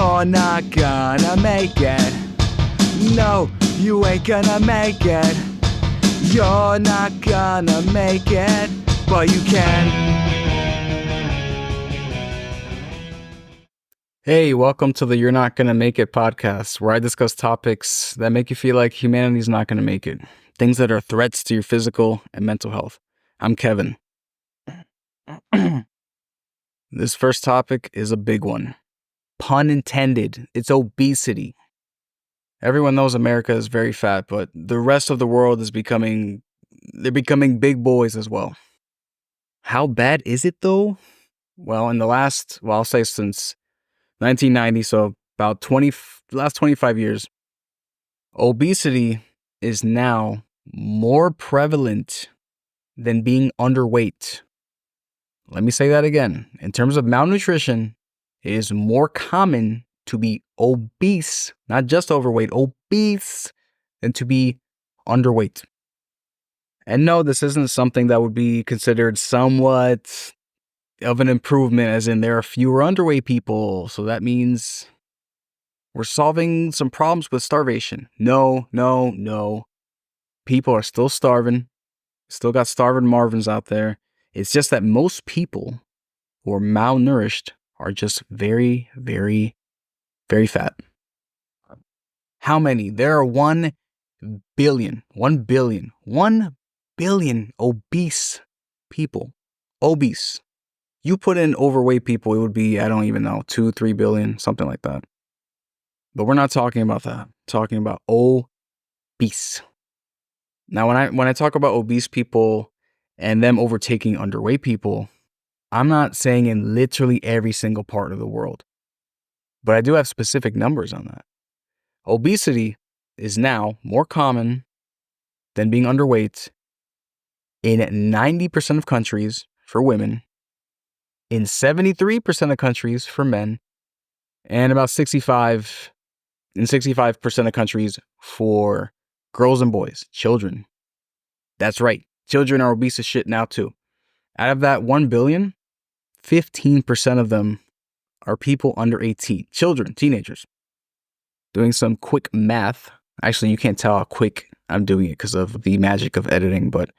You're not gonna make it. No, you ain't gonna make it. You're not gonna make it, but you can. Hey, welcome to the You're Not Gonna Make It podcast, where I discuss topics that make you feel like humanity's not gonna make it. Things that are threats to your physical and mental health. I'm Kevin. This first topic is a big one. Pun intended. It's obesity. Everyone knows America is very fat, but the rest of the world is becoming big boys as well. How bad is it though? Well, I'll say since 1990, so about last 25 years, obesity is now more prevalent than being underweight. Let me say that again. In terms of malnutrition, it is more common to be obese, not just overweight, obese, than to be underweight. And no, this isn't something that would be considered somewhat of an improvement, as in there are fewer underweight people. So that means we're solving some problems with starvation. No. People are still starving. Still got starving Marvins out there. It's just that most people who are malnourished are just very, very, very fat. How many? There are 1 billion obese people. Obese. You put in overweight people, it would be, I don't even know, 2-3 billion, something like that. But we're not talking about that. I'm talking about obese. Now, when I talk about obese people and them overtaking underweight people, I'm not saying in literally every single part of the world, but I do have specific numbers on that. Obesity is now more common than being underweight in 90% of countries for women, in 73% of countries for men, and about 65% of countries for girls and boys, children. That's right. Children are obese as shit now too. Out of that 1 billion, 15% of them are people under 18. Children, teenagers. Doing some quick math. Actually, you can't tell how quick I'm doing it because of the magic of editing, but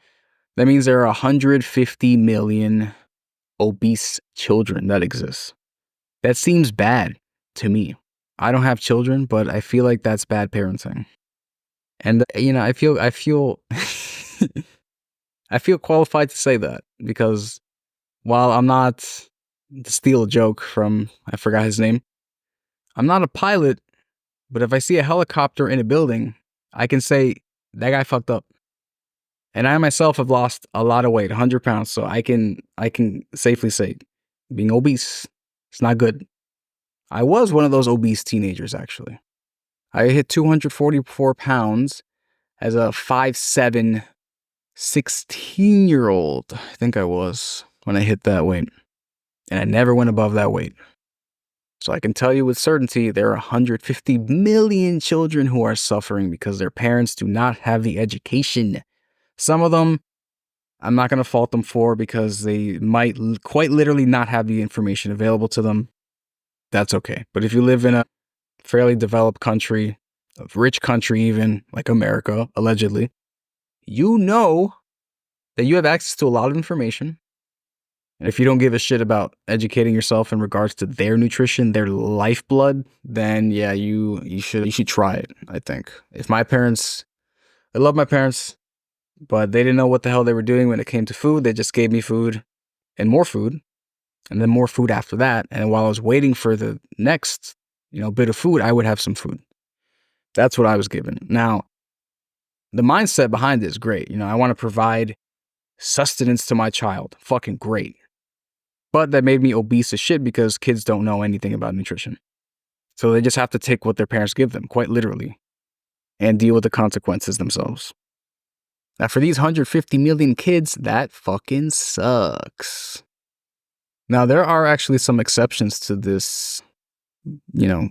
that means there are 150 million obese children that exist. That seems bad to me. I don't have children, but I feel like that's bad parenting. And I feel I feel qualified to say that, because while I'm not, to steal a joke from, I forgot his name, I'm not a pilot, but if I see a helicopter in a building, I can say that guy fucked up. And I myself have lost a lot of weight, 100 pounds. So I can safely say being obese, it's not good. I was one of those obese teenagers, actually. I hit 244 pounds as a 5'7", 16-year-old, I think I was, when I hit that weight. And I never went above that weight. So I can tell you with certainty, there are 150 million children who are suffering because their parents do not have the education. Some of them, I'm not going to fault them for, because they might quite literally not have the information available to them. That's okay. But if you live in a fairly developed country, a rich country even, like America, allegedly, you know that you have access to a lot of information. And if you don't give a shit about educating yourself in regards to their nutrition, their lifeblood, then yeah, you should try it, I think. I love my parents, but they didn't know what the hell they were doing when it came to food. They just gave me food, and then more food after that. And while I was waiting for the next, bit of food, I would have some food. That's what I was given. Now, the mindset behind it is great. I want to provide sustenance to my child. Fucking great. But that made me obese as shit, because kids don't know anything about nutrition. So they just have to take what their parents give them, quite literally, and deal with the consequences themselves. Now, for these 150 million kids, that fucking sucks. Now, there are actually some exceptions to this,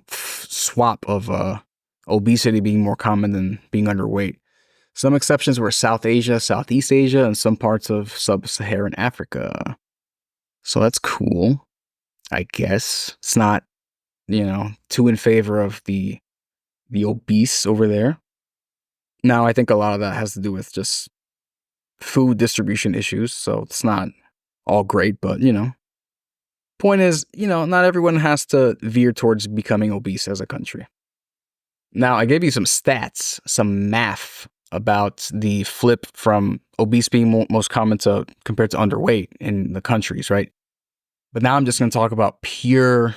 swap of obesity being more common than being underweight. Some exceptions were South Asia, Southeast Asia, and some parts of sub-Saharan Africa. So that's cool, I guess. It's not too in favor of the obese over there. Now, I think a lot of that has to do with just food distribution issues, so it's not all great, but point is, not everyone has to veer towards becoming obese as a country. Now, I gave you some stats, some math about the flip from obese being most common to compared to underweight in the countries, right? But now I'm just going to talk about pure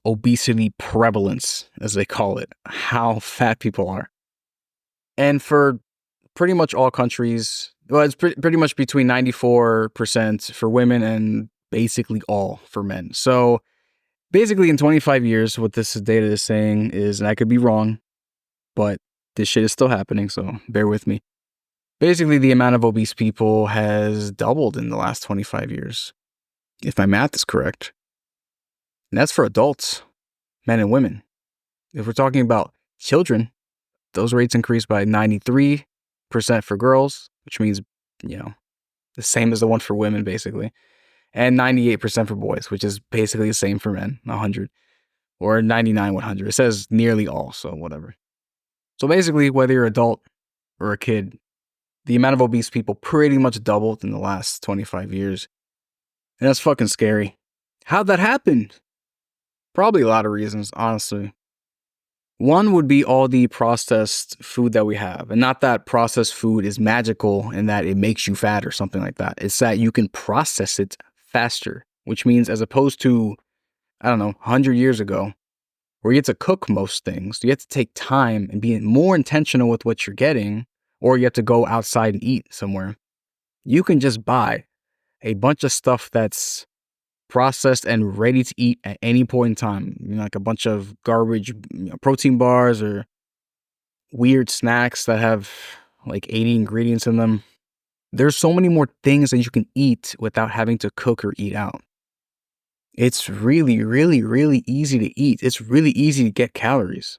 obesity prevalence, as they call it, how fat people are. And for pretty much all countries, well, it's pretty much between 94% for women and basically all for men. So basically, in 25 years, what this data is saying is, and I could be wrong, but this shit is still happening, so bear with me. Basically, the amount of obese people has doubled in the last 25 years, if my math is correct. And that's for adults, men and women. If we're talking about children, those rates increased by 93% for girls, which means, the same as the one for women, basically. And 98% for boys, which is basically the same for men, 100. Or 99, 100. It says nearly all, so whatever. So basically, whether you're an adult or a kid, the amount of obese people pretty much doubled in the last 25 years. And that's fucking scary. How'd that happen? Probably a lot of reasons, honestly. One would be all the processed food that we have. And not that processed food is magical and that it makes you fat or something like that. It's that you can process it faster, which means as opposed to, 100 years ago, where you had to cook most things, you have to take time and be more intentional with what you're getting, or you have to go outside and eat somewhere. You can just buy a bunch of stuff that's processed and ready to eat at any point in time. Like a bunch of garbage protein bars or weird snacks that have like 80 ingredients in them. There's so many more things that you can eat without having to cook or eat out. It's really, really, really easy to eat. It's really easy to get calories.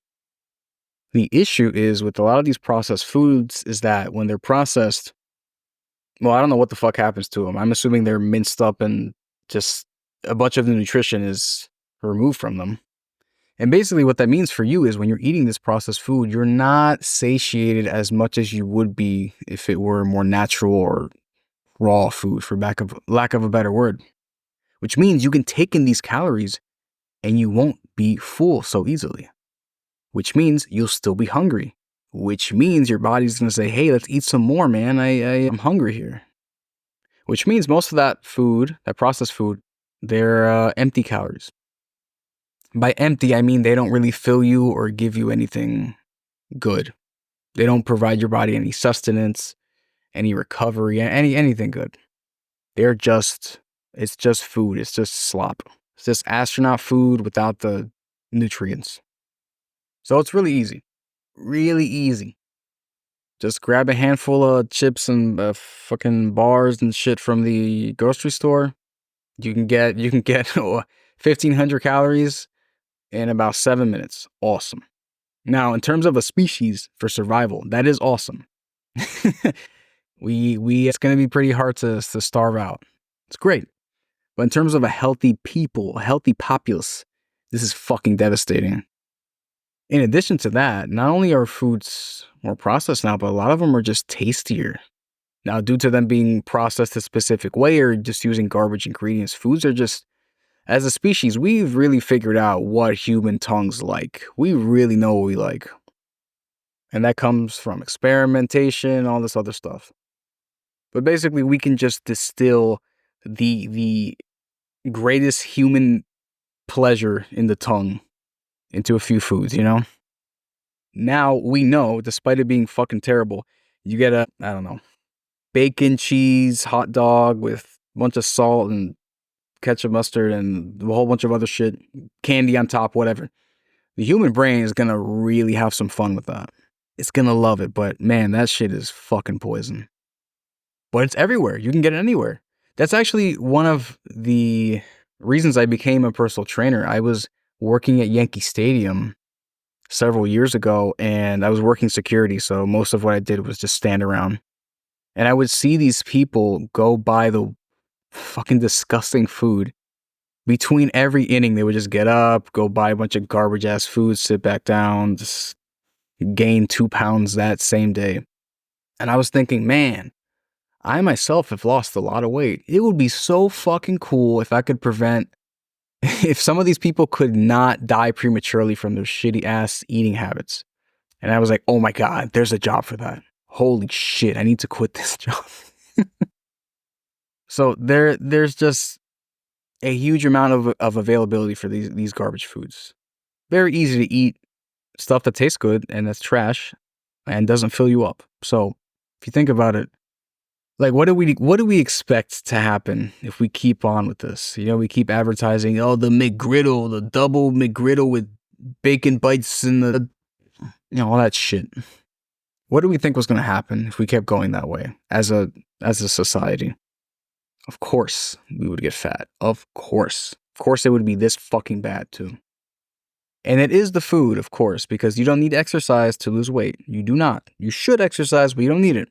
The issue is with a lot of these processed foods is that when they're processed, well, I don't know what the fuck happens to them. I'm assuming they're minced up and just a bunch of the nutrition is removed from them. And basically what that means for you is when you're eating this processed food, you're not satiated as much as you would be if it were more natural or raw food, for lack of a better word. Which means you can take in these calories and you won't be full so easily. Which means you'll still be hungry. Which means your body's going to say, hey, let's eat some more, man. I'm hungry here. Which means most of that food, that processed food, they're empty calories. By empty, I mean they don't really fill you or give you anything good. They don't provide your body any sustenance, any recovery, anything good. It's just food. It's just slop. It's just astronaut food without the nutrients. So it's really easy. Really easy. Just grab a handful of chips and fucking bars and shit from the grocery store. You can get 1,500 calories in about 7 minutes. Awesome. Now, in terms of a species for survival, that is awesome. It's going to be pretty hard to starve out. It's great. But in terms of a healthy people, a healthy populace, this is fucking devastating. In addition to that, not only are foods more processed now, but a lot of them are just tastier. Now, due to them being processed a specific way or just using garbage ingredients, foods are just, as a species, we've really figured out what human tongues like. We really know what we like. And that comes from experimentation, all this other stuff. But basically, we can just distill the greatest human pleasure in the tongue into a few foods, Now we know, despite it being fucking terrible, you get a, bacon, cheese, hot dog with a bunch of salt and ketchup, mustard, and a whole bunch of other shit, candy on top, whatever. The human brain is gonna really have some fun with that. It's gonna love it, but man, that shit is fucking poison. But it's everywhere. You can get it anywhere. That's actually one of the reasons I became a personal trainer. I was working at Yankee Stadium several years ago and I was working security. So most of what I did was just stand around. And I would see these people go buy the fucking disgusting food Between every inning, they would just get up, go buy a bunch of garbage ass food, sit back down, just gain 2 pounds that same day. And I was thinking, man, I myself have lost a lot of weight. It would be so fucking cool if I could prevent, if some of these people could not die prematurely from their shitty ass eating habits. And I was like, oh my God, there's a job for that. Holy shit, I need to quit this job. So there's just a huge amount of availability for these garbage foods. Very easy to eat stuff that tastes good and that's trash and doesn't fill you up. So if you think about it, like what do we expect to happen if we keep on with this? You know, we keep advertising, oh, the McGriddle, the double McGriddle with bacon bites and the, you know, all that shit. What do we think was going to happen if we kept going that way as a society? Of course, we would get fat. Of course. Of course, it would be this fucking bad too. And it is the food, of course, because you don't need exercise to lose weight. You do not. You should exercise, but you don't need it.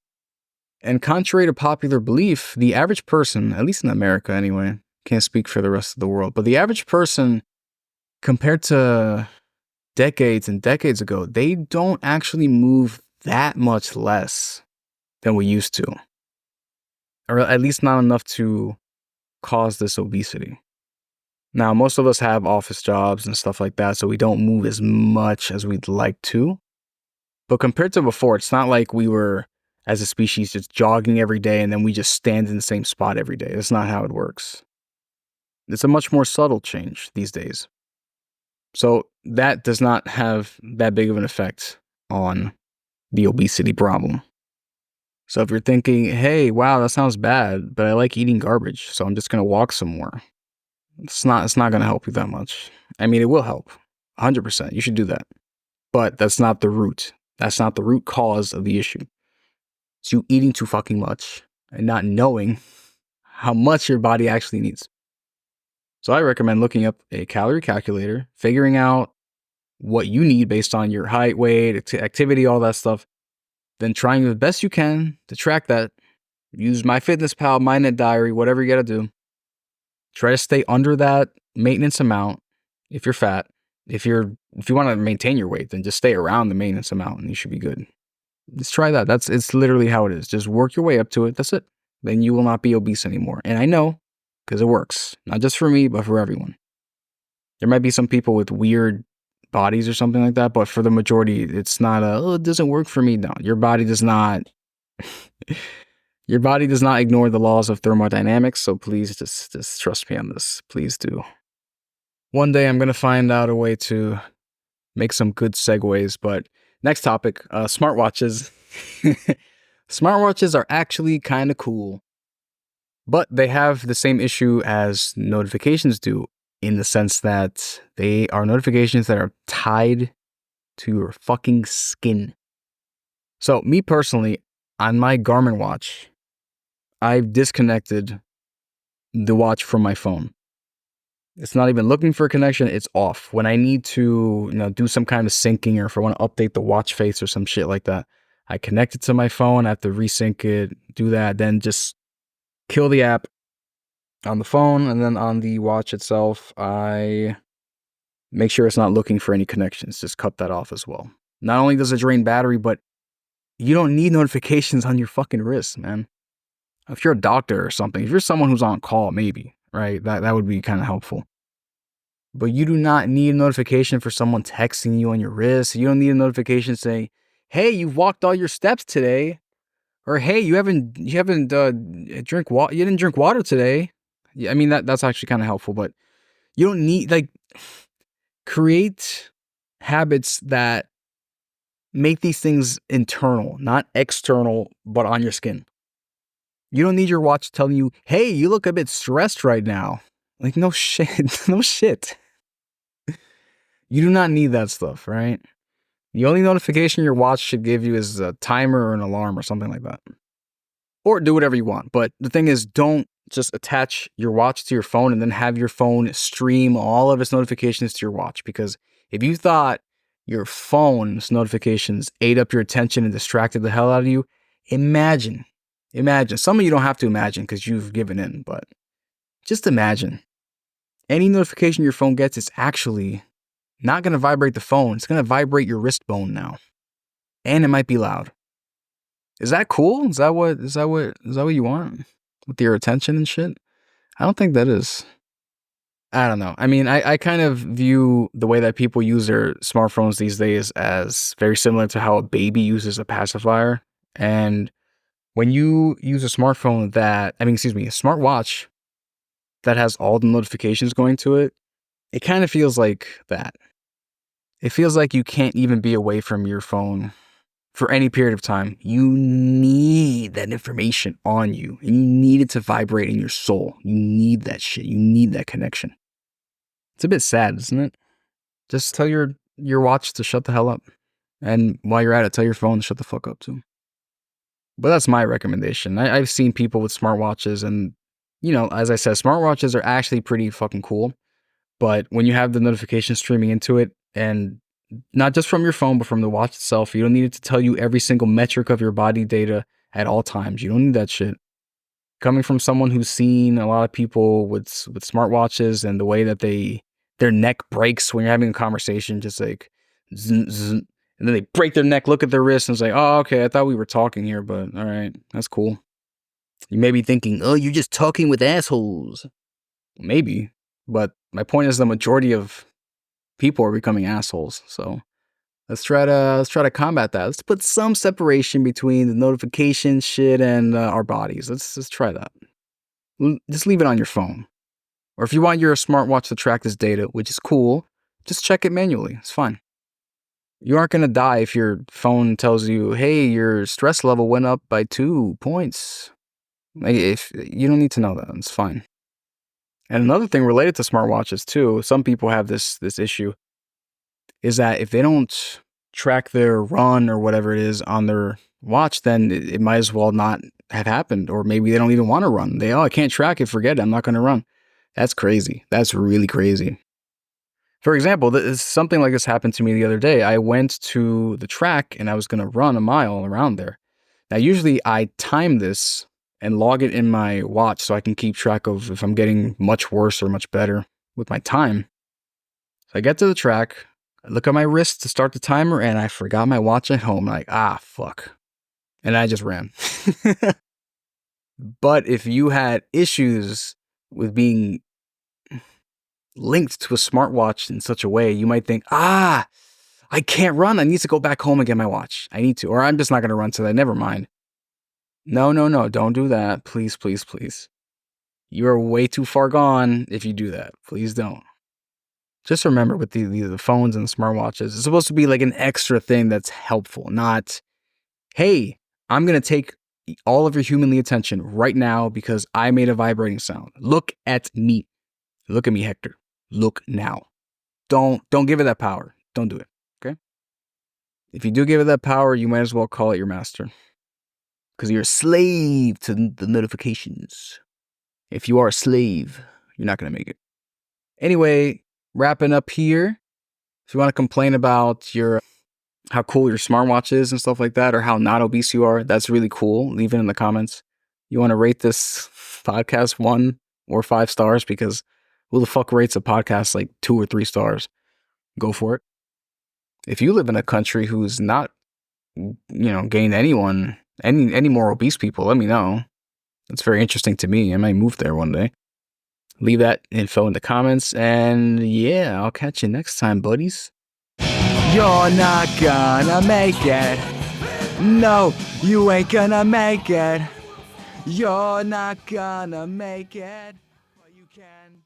And contrary to popular belief, the average person, at least in America anyway, can't speak for the rest of the world, but the average person, compared to decades and decades ago, they don't actually move that much less than we used to. Or at least not enough to cause this obesity. Now, most of us have office jobs and stuff like that, so we don't move as much as we'd like to. But compared to before, it's not like we were, as a species, just jogging every day and then we just stand in the same spot every day. That's not how it works. It's a much more subtle change these days. So that does not have that big of an effect on the obesity problem. So if you're thinking, hey, wow, that sounds bad, but I like eating garbage, so I'm just going to walk some more. It's not going to help you that much. I mean, it will help. 100%. You should do that. But that's not the root. That's not the root cause of the issue. It's you eating too fucking much and not knowing how much your body actually needs. So I recommend looking up a calorie calculator, figuring out what you need based on your height, weight, activity, all that stuff. Then trying the best you can to track that. Use MyFitnessPal, MyNet Diary, whatever you got to do. Try to stay under that maintenance amount if you're fat. If you want to maintain your weight, then just stay around the maintenance amount and you should be good. Just try that. It's literally how it is. Just work your way up to it. That's it. Then you will not be obese anymore. And I know, because it works. Not just for me, but for everyone. There might be some people with weird bodies or something like that, but for the majority, it's not it doesn't work for me. No, your body does not ignore the laws of thermodynamics, so please just trust me on this. Please do. One day I'm going to find out a way to make some good segues, but next topic, smartwatches. Smartwatches are actually kind of cool, but they have the same issue as notifications do, in the sense that they are notifications that are tied to your fucking skin. So me personally, on my Garmin watch, I've disconnected the watch from my phone. It's not even looking for a connection, it's off. When I need to, do some kind of syncing, or if I want to update the watch face or some shit like that, I connect it to my phone, I have to resync it, do that, then just kill the app on the phone, and then on the watch itself, I make sure it's not looking for any connections. Just cut that off as well. Not only does it drain battery, but you don't need notifications on your fucking wrist, man. If you're a doctor or something, if you're someone who's on call, maybe, right? That would be kind of helpful. But you do not need a notification for someone texting you on your wrist. You don't need a notification saying, hey, you've walked all your steps today. Or hey, you didn't drink water today. Yeah, I mean that's actually kind of helpful, but you don't need, create habits that make these things internal, not external, but on your skin. You don't need your watch telling you, hey, you look a bit stressed right now. Like, no shit, no shit. You do not need that stuff, right? The only notification your watch should give you is a timer or an alarm or something like that. Or do whatever you want. But the thing is, don't just attach your watch to your phone and then have your phone stream all of its notifications to your watch. Because if you thought your phone's notifications ate up your attention and distracted the hell out of you, imagine. Some of you don't have to imagine because you've given in, but just imagine Any notification your phone gets is actually not going to vibrate the phone. It's going to vibrate your wrist bone now. And it might be loud. Is that cool? Is that what you want with your attention and shit? I don't think that is. I don't know. I mean, I kind of view the way that people use their smartphones these days as very similar to how a baby uses a pacifier. And when you use a smartphone a smartwatch that has all the notifications going to it, it kind of feels like that. It feels like you can't even be away from your phone for any period of time. You need that information on you, and you need it to vibrate in your soul. You need that shit. You need that connection. It's a bit sad, isn't it? Just tell your watch to shut the hell up. And while you're at it, tell your phone to shut the fuck up too. But that's my recommendation. I've seen people with smartwatches, and, as I said, smartwatches are actually pretty fucking cool. But when you have the notification streaming into it, and not just from your phone, but from the watch itself, you don't need it to tell you every single metric of your body data at all times. You don't need that shit. Coming from someone who's seen a lot of people with smartwatches and the way that their neck breaks when you're having a conversation, just like zzz, zzz, and then they break their neck, look at their wrist, and it's like, oh, okay, I thought we were talking here, but all right, that's cool. You may be thinking, oh, you're just talking with assholes. Maybe, but my point is the majority of people are becoming assholes. So let's try to combat that. Let's put some separation between the notification shit and our bodies. Let's try that. Just leave it on your phone. Or if you want your smartwatch to track this data, which is cool, just check it manually. It's fine. You aren't going to die if your phone tells you, hey, your stress level went up by 2 points. If you don't need to know that, it's fine. And another thing related to smartwatches too, some people have this issue, is that if they don't track their run or whatever it is on their watch, then it might as well not have happened. Or maybe they don't even want to run. I can't track it, forget it, I'm not going to run. That's crazy. That's really crazy. For example, something like this happened to me the other day. I went to the track and I was going to run a mile around there. Now, usually I time this and log it in my watch so I can keep track of if I'm getting much worse or much better with my time. So I get to the track, I look at my wrist to start the timer, and I forgot my watch at home. Like, fuck. And I just ran. But if you had issues with being linked to a smartwatch in such a way, you might think, I can't run. I need to go back home and get my watch. I need to, or I'm just not going to run today. Never mind. No. Don't do that. Please, please, please. You are way too far gone if you do that. Please don't. Just remember with the phones and the smartwatches, it's supposed to be like an extra thing that's helpful, not, hey, I'm going to take all of your humanly attention right now because I made a vibrating sound. Look at me. Look at me, Hector. Look now. Don't give it that power. Don't do it, okay? If you do give it that power, you might as well call it your master. Because you're a slave to the notifications. If you are a slave, you're not going to make it. Anyway, wrapping up here. If you want to complain about how cool your smartwatch is and stuff like that, or how not obese you are, that's really cool. Leave it in the comments. You want to rate this podcast 1 or 5 stars, because who the fuck rates a podcast like 2 or 3 stars? Go for it. If you live in a country who's not, gained any more obese people, let me know. It's very interesting to me. I might move there one day. Leave that info in the comments, and yeah, I'll catch you next time, buddies. You're not gonna make it. No, you ain't gonna make it. You're not gonna make it. But you can.